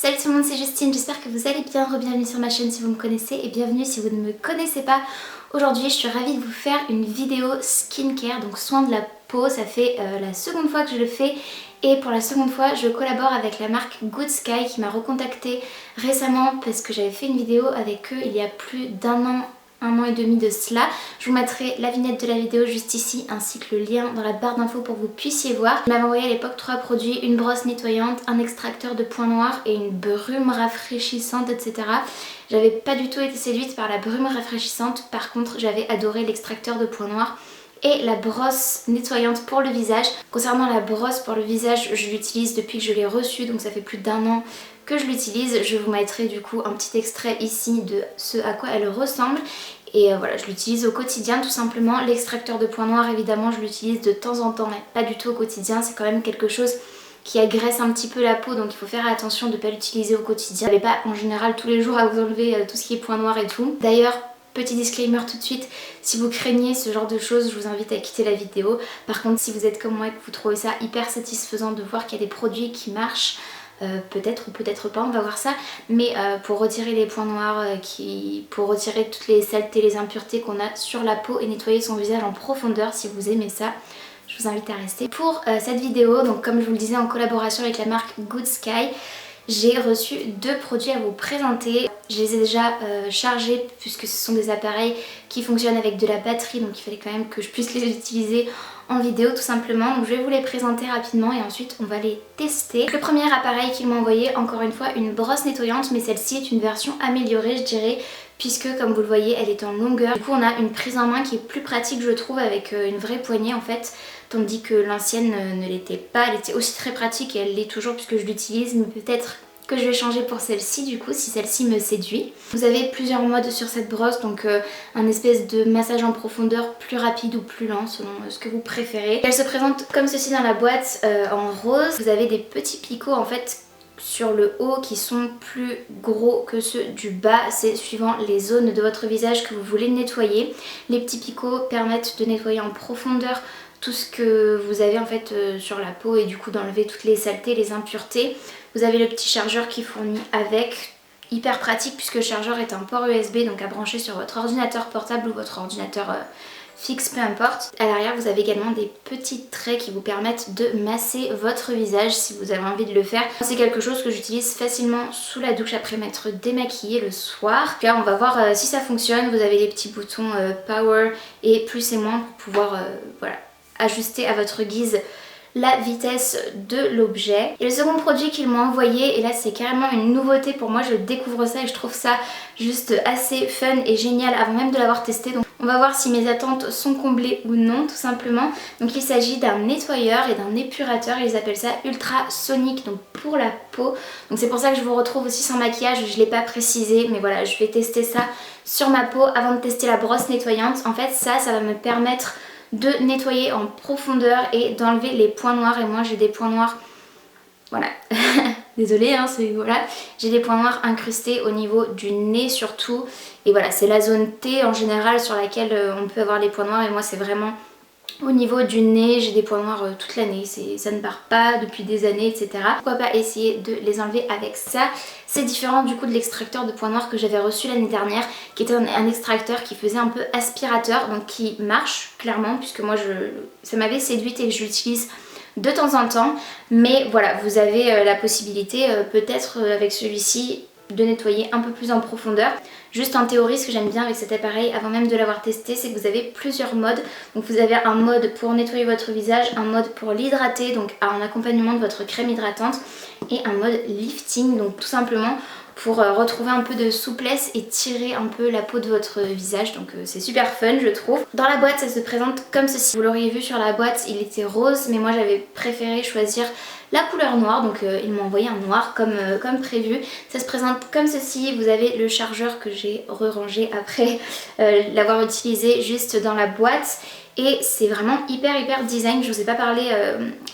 Salut tout le monde, c'est Justine, j'espère que vous allez bien, re-bienvenue sur ma chaîne si vous me connaissez et bienvenue si vous ne me connaissez pas. Aujourd'hui je suis ravie de vous faire une vidéo skincare, donc soin de la peau. Ça fait la seconde fois que je le fais et pour la seconde fois je collabore avec la marque Good Sky qui m'a recontactée récemment parce que j'avais fait une vidéo avec eux il y a plus un an et demi de cela. Je vous mettrai la vignette de la vidéo juste ici ainsi que le lien dans la barre d'infos pour que vous puissiez voir. Ils m'avaient envoyé à l'époque 3 produits, une brosse nettoyante, un extracteur de points noirs et une brume rafraîchissante, etc. J'avais pas du tout été séduite par la brume rafraîchissante, par contre j'avais adoré l'extracteur de points noirs et la brosse nettoyante pour le visage. Concernant la brosse pour le visage, je l'utilise depuis que je l'ai reçue, donc ça fait plus d'1 an que je l'utilise. Je vous mettrai du coup un petit extrait ici de ce à quoi elle ressemble. Et voilà, je l'utilise au quotidien tout simplement. L'extracteur de points noirs évidemment je l'utilise de temps en temps mais pas du tout au quotidien. C'est quand même quelque chose qui agresse un petit peu la peau, donc il faut faire attention de ne pas l'utiliser au quotidien. Vous n'avez pas en général tous les jours à vous enlever tout ce qui est points noirs et tout. D'ailleurs, petit disclaimer tout de suite, si vous craignez ce genre de choses, je vous invite à quitter la vidéo. Par contre, si vous êtes comme moi et que vous trouvez ça hyper satisfaisant de voir qu'il y a des produits qui marchent, peut-être ou peut-être pas, on va voir ça, mais pour retirer les points noirs, pour retirer toutes les saletés, les impuretés qu'on a sur la peau et nettoyer son visage en profondeur, si vous aimez ça, je vous invite à rester. Pour cette vidéo, donc comme je vous le disais en collaboration avec la marque Good Sky, j'ai reçu 2 produits à vous présenter. Je les ai déjà chargés puisque ce sont des appareils qui fonctionnent avec de la batterie, donc il fallait quand même que je puisse les utiliser en vidéo tout simplement. Donc je vais vous les présenter rapidement et ensuite on va les tester. Le premier appareil qu'ils m'ont envoyé, encore une fois une brosse nettoyante, mais celle-ci est une version améliorée je dirais, puisque comme vous le voyez elle est en longueur. Du coup on a une prise en main qui est plus pratique je trouve, avec une vraie poignée en fait, tandis que l'ancienne ne l'était pas. Elle était aussi très pratique et elle l'est toujours puisque je l'utilise, mais peut-être que je vais changer pour celle-ci du coup si celle-ci me séduit. Vous avez plusieurs modes sur cette brosse, donc un espèce de massage en profondeur plus rapide ou plus lent selon ce que vous préférez. Elle se présente comme ceci dans la boîte en rose. Vous avez des petits picots en fait sur le haut qui sont plus gros que ceux du bas, c'est suivant les zones de votre visage que vous voulez nettoyer. Les petits picots permettent de nettoyer en profondeur tout ce que vous avez en fait sur la peau et du coup d'enlever toutes les saletés, les impuretés. Vous avez le petit chargeur qui fournit avec, hyper pratique puisque le chargeur est un port USB donc à brancher sur votre ordinateur portable ou votre ordinateur fixe, peu importe. À l'arrière vous avez également des petits traits qui vous permettent de masser votre visage si vous avez envie de le faire. C'est quelque chose que j'utilise facilement sous la douche après m'être démaquillée le soir. Là on va voir si ça fonctionne. Vous avez les petits boutons power et plus et moins pour pouvoir voilà, ajuster à votre guise la vitesse de l'objet. Et le second produit qu'ils m'ont envoyé, et là c'est carrément une nouveauté pour moi, je découvre ça et je trouve ça juste assez fun et génial avant même de l'avoir testé. Donc on va voir si mes attentes sont comblées ou non tout simplement. Donc il s'agit d'un nettoyeur et d'un épurateur, ils appellent ça ultrasonique, donc pour la peau. Donc c'est pour ça que je vous retrouve aussi sans maquillage, je ne l'ai pas précisé mais voilà, je vais tester ça sur ma peau avant de tester la brosse nettoyante. En fait ça va me permettre de nettoyer en profondeur et d'enlever les points noirs. Et moi j'ai des points noirs, voilà, désolée hein, voilà, j'ai des points noirs incrustés au niveau du nez surtout. Et voilà, c'est la zone T en général sur laquelle on peut avoir les points noirs et moi c'est vraiment au niveau du nez. J'ai des points noirs toute l'année, ça ne part pas depuis des années, etc. Pourquoi pas essayer de les enlever avec ça. C'est différent du coup de l'extracteur de points noirs que j'avais reçu l'année dernière, qui était un extracteur qui faisait un peu aspirateur, donc qui marche clairement, puisque moi ça m'avait séduite et que je l'utilise de temps en temps. Mais voilà, vous avez la possibilité peut-être avec celui-ci de nettoyer un peu plus en profondeur. Juste en théorie, ce que j'aime bien avec cet appareil avant même de l'avoir testé, c'est que vous avez plusieurs modes. Donc vous avez un mode pour nettoyer votre visage, un mode pour l'hydrater, donc en accompagnement de votre crème hydratante, et un mode lifting, donc tout simplement pour retrouver un peu de souplesse et tirer un peu la peau de votre visage. Donc c'est super fun je trouve. Dans la boîte ça se présente comme ceci. Vous l'auriez vu sur la boîte, il était rose mais moi j'avais préféré choisir la couleur noire, donc ils m'ont envoyé un noir comme prévu. Ça se présente comme ceci. Vous avez le chargeur que j'ai re-rangé après l'avoir utilisé juste dans la boîte. Et c'est vraiment hyper design. Je vous ai pas parlé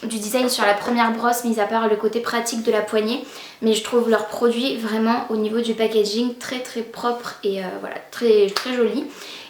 du design sur la première brosse, mis à part le côté pratique de la poignée. Mais je trouve leurs produits vraiment au niveau du packaging très propre et voilà, très joli.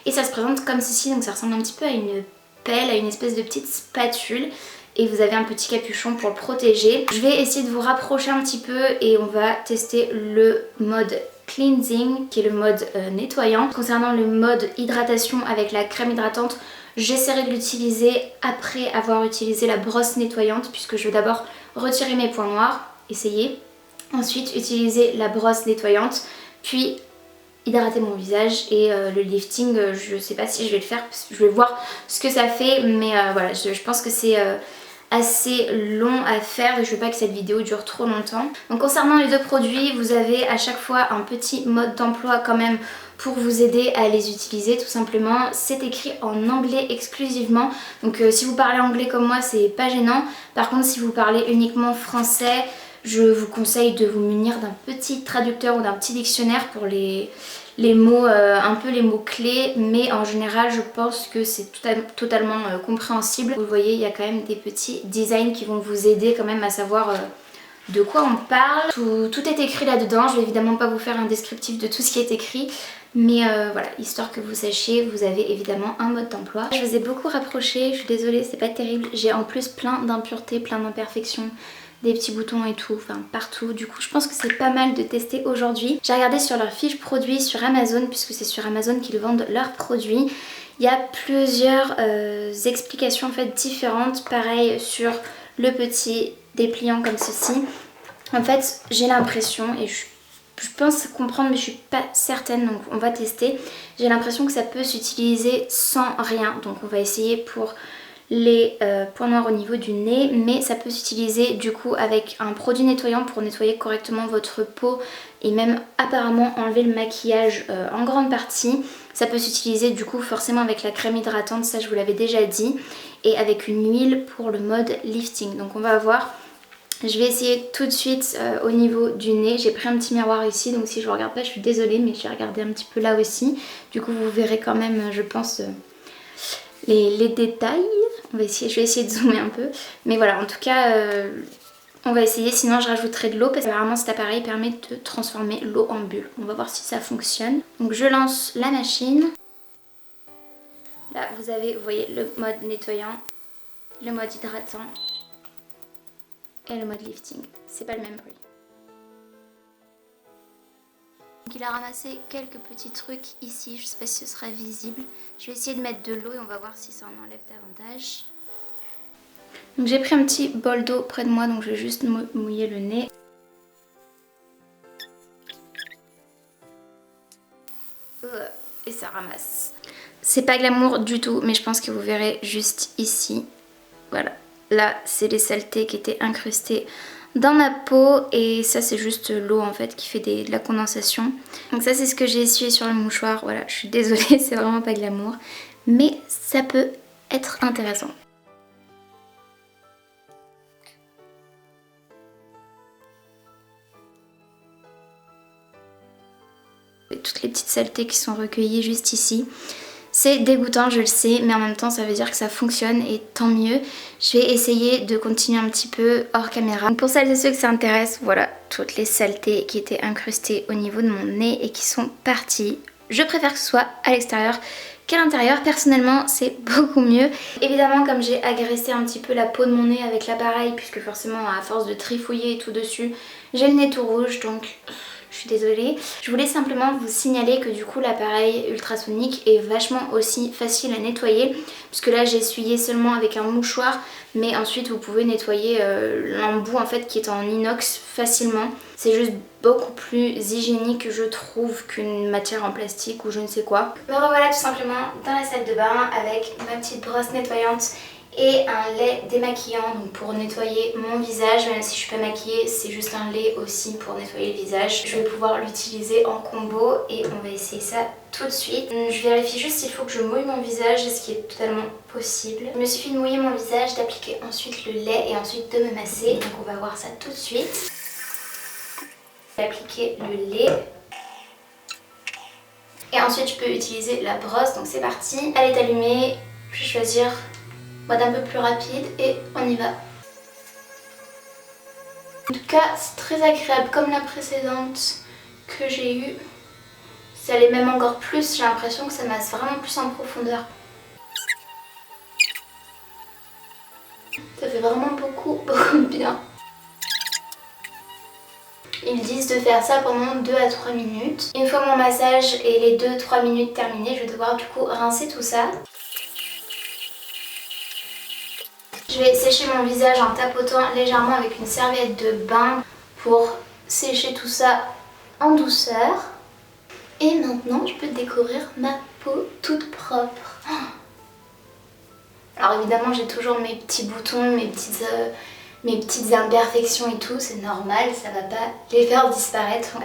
Et ça se présente comme ceci, donc ça ressemble un petit peu à une pelle, à une espèce de petite spatule. et vous avez un petit capuchon pour le protéger. Je vais essayer de vous rapprocher un petit peu et on va tester le mode cleansing qui est le mode nettoyant. Concernant le mode hydratation avec la crème hydratante, j'essaierai de l'utiliser après avoir utilisé la brosse nettoyante puisque je vais d'abord retirer mes points noirs, essayer. Ensuite utiliser la brosse nettoyante, puis hydrater mon visage et le lifting, je sais pas si je vais le faire, je vais voir ce que ça fait, mais voilà, je pense que c'est assez long à faire et je veux pas que cette vidéo dure trop longtemps. Donc concernant les deux produits, vous avez à chaque fois un petit mode d'emploi quand même pour vous aider à les utiliser tout simplement. C'est écrit en anglais exclusivement, donc si vous parlez anglais comme moi c'est pas gênant. Par contre si vous parlez uniquement français, je vous conseille de vous munir d'un petit traducteur ou d'un petit dictionnaire pour les mots, un peu les mots clés, mais en général je pense que c'est totalement compréhensible. Vous voyez, il y a quand même des petits designs qui vont vous aider quand même à savoir de quoi on parle. Tout est écrit là-dedans, je vais évidemment pas vous faire un descriptif de tout ce qui est écrit, mais voilà, histoire que vous sachiez, vous avez évidemment un mode d'emploi. Je vous ai beaucoup rapproché, je suis désolée, c'est pas terrible, j'ai en plus plein d'impuretés, plein d'imperfections, des petits boutons et tout, enfin partout. Du coup je pense que c'est pas mal de tester aujourd'hui. J'ai regardé sur leur fiche produit sur Amazon, puisque c'est sur Amazon qu'ils vendent leurs produits. Il y a plusieurs explications en fait différentes, pareil sur le petit dépliant comme ceci. En fait j'ai l'impression, et je pense comprendre mais je suis pas certaine, donc on va tester. J'ai l'impression que ça peut s'utiliser sans rien, donc on va essayer pour les points noirs au niveau du nez, mais ça peut s'utiliser du coup avec un produit nettoyant pour nettoyer correctement votre peau et même apparemment enlever le maquillage en grande partie. Ça peut s'utiliser du coup forcément avec la crème hydratante, ça je vous l'avais déjà dit, et avec une huile pour le mode lifting. Donc on va voir. Je vais essayer tout de suite au niveau du nez. J'ai pris un petit miroir ici, donc si je ne regarde pas je suis désolée, mais je vais regarder un petit peu là aussi. Du coup vous verrez quand même je pense les détails. Je vais essayer de zoomer un peu. Mais voilà, en tout cas, on va essayer. Sinon, je rajouterai de l'eau parce que apparemment cet appareil permet de transformer l'eau en bulle. On va voir si ça fonctionne. Donc je lance la machine. Là, vous voyez, le mode nettoyant, le mode hydratant et le mode lifting. C'est pas le même bruit. Donc il a ramassé quelques petits trucs ici, je sais pas si ce sera visible. Je vais essayer de mettre de l'eau et on va voir si ça en enlève davantage. Donc j'ai pris un petit bol d'eau près de moi, donc je vais juste mouiller le nez. Et ça ramasse. C'est pas glamour du tout, mais je pense que vous verrez juste ici. Voilà, là c'est les saletés qui étaient incrustées dans ma peau et ça c'est juste l'eau en fait qui fait de la condensation. Donc ça c'est ce que j'ai essuyé sur le mouchoir. Voilà, je suis désolée, c'est vraiment pas glamour, mais ça peut être intéressant. Et toutes les petites saletés qui sont recueillies juste ici. C'est dégoûtant, je le sais, mais en même temps ça veut dire que ça fonctionne et tant mieux. Je vais essayer de continuer un petit peu hors caméra. Donc pour celles et ceux que ça intéresse, voilà toutes les saletés qui étaient incrustées au niveau de mon nez et qui sont parties. Je préfère que ce soit à l'extérieur qu'à l'intérieur. Personnellement c'est beaucoup mieux. Évidemment comme j'ai agressé un petit peu la peau de mon nez avec l'appareil, puisque forcément à force de trifouiller et tout dessus, j'ai le nez tout rouge, donc je suis désolée. Je voulais simplement vous signaler que du coup l'appareil ultrasonique est vachement aussi facile à nettoyer, puisque là j'ai essuyé seulement avec un mouchoir, mais ensuite vous pouvez nettoyer l'embout en fait qui est en inox facilement. C'est juste beaucoup plus hygiénique je trouve qu'une matière en plastique ou je ne sais quoi. Me revoilà tout simplement dans la salle de bain avec ma petite brosse nettoyante et un lait démaquillant donc pour nettoyer mon visage. Même si je suis pas maquillée, c'est juste un lait aussi pour nettoyer le visage. Je vais pouvoir l'utiliser en combo et on va essayer ça tout de suite. Je vérifie juste s'il faut que je mouille mon visage, ce qui est totalement possible. Il me suffit de mouiller mon visage, d'appliquer ensuite le lait et ensuite de me masser. Donc on va voir ça tout de suite. Appliquer le lait. Et ensuite je peux utiliser la brosse, donc c'est parti. Elle est allumée, je vais choisir mode un peu plus rapide et on y va. En tout cas c'est très agréable comme la précédente que j'ai eue. Ça l'est même encore plus, j'ai l'impression que ça masse vraiment plus en profondeur. Ça fait vraiment beaucoup de bien. Ils disent de faire ça pendant 2 à 3 minutes. Une fois mon massage et les 2-3 minutes terminées, je vais devoir du coup rincer tout ça. Je vais sécher mon visage en tapotant légèrement avec une serviette de bain pour sécher tout ça en douceur. Et maintenant, je peux découvrir ma peau toute propre. Alors évidemment, j'ai toujours mes petits boutons, mes petites imperfections et tout, c'est normal, ça va pas les faire disparaître.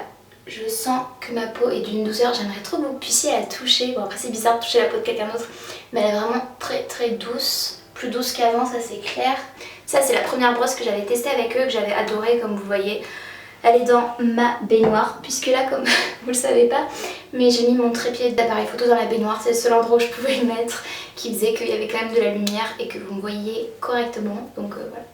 Je sens que ma peau est d'une douceur, j'aimerais trop que vous puissiez la toucher. Bon après c'est bizarre de toucher la peau de quelqu'un d'autre, mais elle est vraiment très très douce, plus douce qu'avant, ça c'est clair. Ça c'est la première brosse que j'avais testée avec eux, que j'avais adorée comme vous voyez. Elle est dans ma baignoire, puisque là comme vous le savez pas, mais j'ai mis mon trépied d'appareil photo dans la baignoire, c'est le seul endroit où je pouvais le mettre, qui faisait qu'il y avait quand même de la lumière et que vous me voyiez correctement, donc voilà.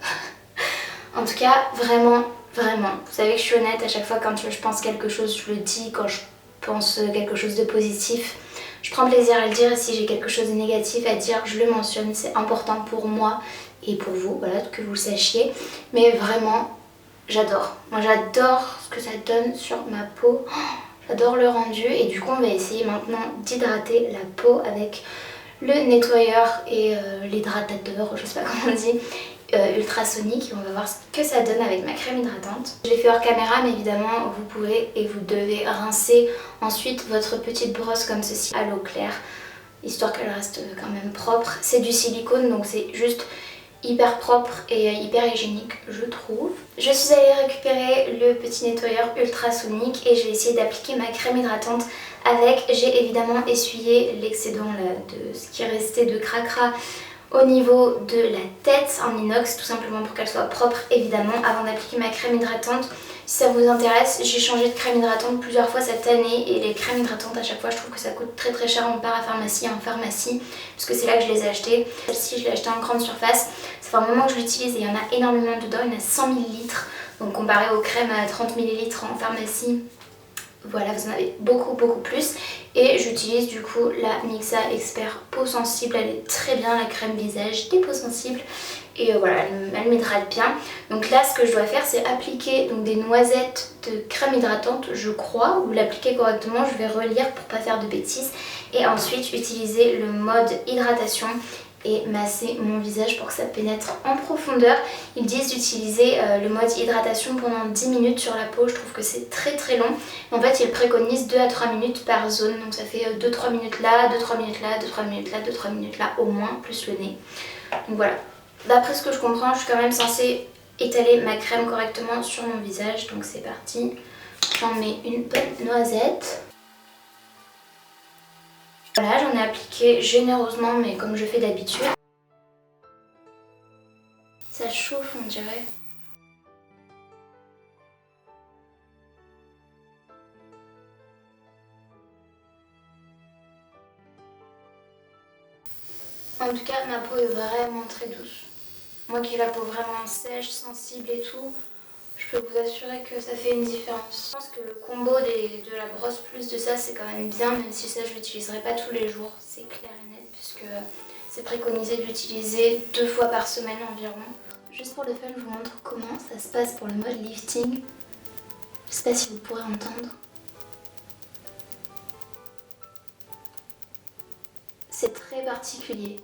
En tout cas, vraiment, vraiment, vous savez que je suis honnête à chaque fois quand je pense quelque chose, je le dis, quand je pense quelque chose de positif, je prends plaisir à le dire et si j'ai quelque chose de négatif à dire, je le mentionne, c'est important pour moi et pour vous, voilà, que vous le sachiez, mais vraiment, j'adore. Moi j'adore ce que ça donne sur ma peau, j'adore le rendu et du coup on va essayer maintenant d'hydrater la peau avec le nettoyeur et l'hydratateur, je sais pas comment on dit, ultrasonique et on va voir ce que ça donne avec ma crème hydratante. Je l'ai fait hors caméra mais évidemment vous pouvez et vous devez rincer ensuite votre petite brosse comme ceci à l'eau claire histoire qu'elle reste quand même propre. C'est du silicone donc c'est juste hyper propre et hyper hygiénique je trouve. Je suis allée récupérer le petit nettoyeur ultrasonique et j'ai essayé d'appliquer ma crème hydratante avec. J'ai évidemment essuyé l'excédent de ce qui restait de cracra au niveau de la tête en inox tout simplement pour qu'elle soit propre évidemment avant d'appliquer ma crème hydratante. Si ça vous intéresse, j'ai changé de crème hydratante plusieurs fois cette année et les crèmes hydratantes à chaque fois je trouve que ça coûte très très cher en parapharmacie, en pharmacie parce que c'est là que je les ai achetées. Celle-ci je l'ai achetée en grande surface, ça fait un moment que je l'utilise et il y en a énormément dedans, il y en a 100 ml donc comparé aux crèmes à 30 ml en pharmacie. Voilà, vous en avez beaucoup plus et j'utilise du coup la Mixa Expert peau sensible, elle est très bien la crème visage des peaux sensibles et voilà, elle m'hydrate bien. Donc là ce que je dois faire c'est appliquer donc, des noisettes de crème hydratante je crois, ou l'appliquer correctement, je vais relire pour pas faire de bêtises et ensuite utiliser le mode hydratation et masser mon visage pour que ça pénètre en profondeur. Ils disent d'utiliser le mode hydratation pendant 10 minutes sur la peau, je trouve que c'est très très long. En fait ils préconisent 2 à 3 minutes par zone, donc ça fait 2-3 minutes là, 2-3 minutes là, 2-3 minutes là, 2-3 minutes là au moins, plus le nez. Donc voilà, d'après ce que je comprends, je suis quand même censée étaler ma crème correctement sur mon visage, donc c'est parti. J'en mets une bonne noisette. Voilà, j'en ai appliqué généreusement mais comme je fais d'habitude. Ça chauffe on dirait. En tout cas ma peau est vraiment très douce. Moi qui ai la peau vraiment sèche, sensible et tout, je peux vous assurer que ça fait une différence. Je pense que le combo de la brosse plus de ça c'est quand même bien, même si ça je l'utiliserai pas tous les jours, c'est clair et net puisque c'est préconisé de l'utiliser 2 fois par semaine environ. Juste pour le fun, je vous montre comment ça se passe pour le mode lifting. Je sais pas si vous pourrez entendre. C'est très particulier.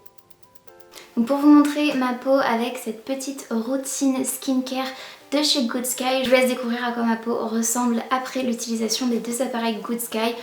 Donc pour vous montrer ma peau avec cette petite routine skincare de chez Good Sky, je vous laisse découvrir à quoi ma peau ressemble après l'utilisation des 2 appareils Good Sky.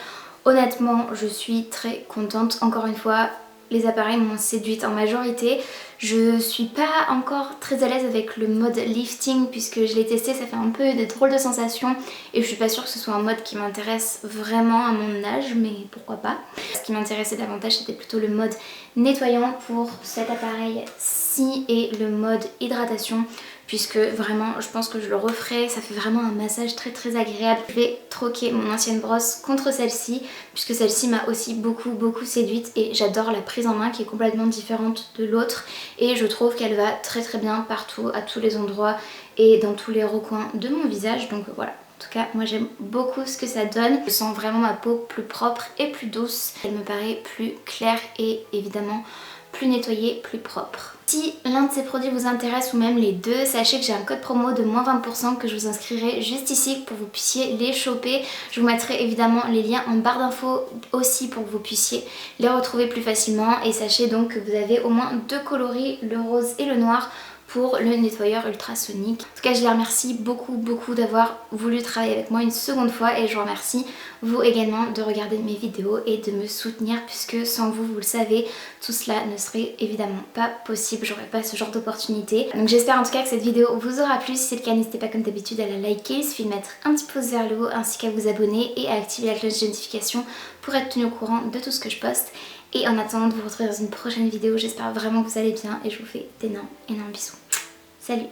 Honnêtement, je suis très contente. Encore une fois, les appareils m'ont séduite en majorité. Je suis pas encore très à l'aise avec le mode lifting puisque je l'ai testé, ça fait un peu de drôles de sensations et je suis pas sûre que ce soit un mode qui m'intéresse vraiment à mon âge, mais pourquoi pas. Ce qui m'intéressait davantage c'était plutôt le mode nettoyant pour cet appareil-ci et le mode hydratation puisque vraiment je pense que je le referai, ça fait vraiment un massage très très agréable. Je vais troquer mon ancienne brosse contre celle-ci puisque celle-ci m'a aussi beaucoup séduite et j'adore la prise en main qui est complètement différente de l'autre et je trouve qu'elle va très très bien partout, à tous les endroits et dans tous les recoins de mon visage, donc voilà. En tout cas, moi j'aime beaucoup ce que ça donne. Je sens vraiment ma peau plus propre et plus douce. Elle me paraît plus claire et évidemment plus nettoyé, plus propre. Si l'un de ces produits vous intéresse ou même les deux, sachez que j'ai un code promo de moins 20% que je vous inscrirai juste ici pour que vous puissiez les choper. Je vous mettrai évidemment les liens en barre d'infos aussi pour que vous puissiez les retrouver plus facilement. Et sachez donc que vous avez au moins deux coloris, le rose et le noir, pour le nettoyeur ultrasonique. En tout cas, je les remercie beaucoup d'avoir voulu travailler avec moi une seconde fois et je vous remercie vous également de regarder mes vidéos et de me soutenir puisque sans vous, vous le savez, tout cela ne serait évidemment pas possible, j'aurais pas ce genre d'opportunité. Donc j'espère en tout cas que cette vidéo vous aura plu. Si c'est le cas, n'hésitez pas comme d'habitude à la liker, il suffit de mettre un petit pouce vers le haut ainsi qu'à vous abonner et à activer la cloche de notification pour être tenu au courant de tout ce que je poste. Et en attendant de vous retrouver dans une prochaine vidéo, j'espère vraiment que vous allez bien et je vous fais d'énormes bisous. Salut!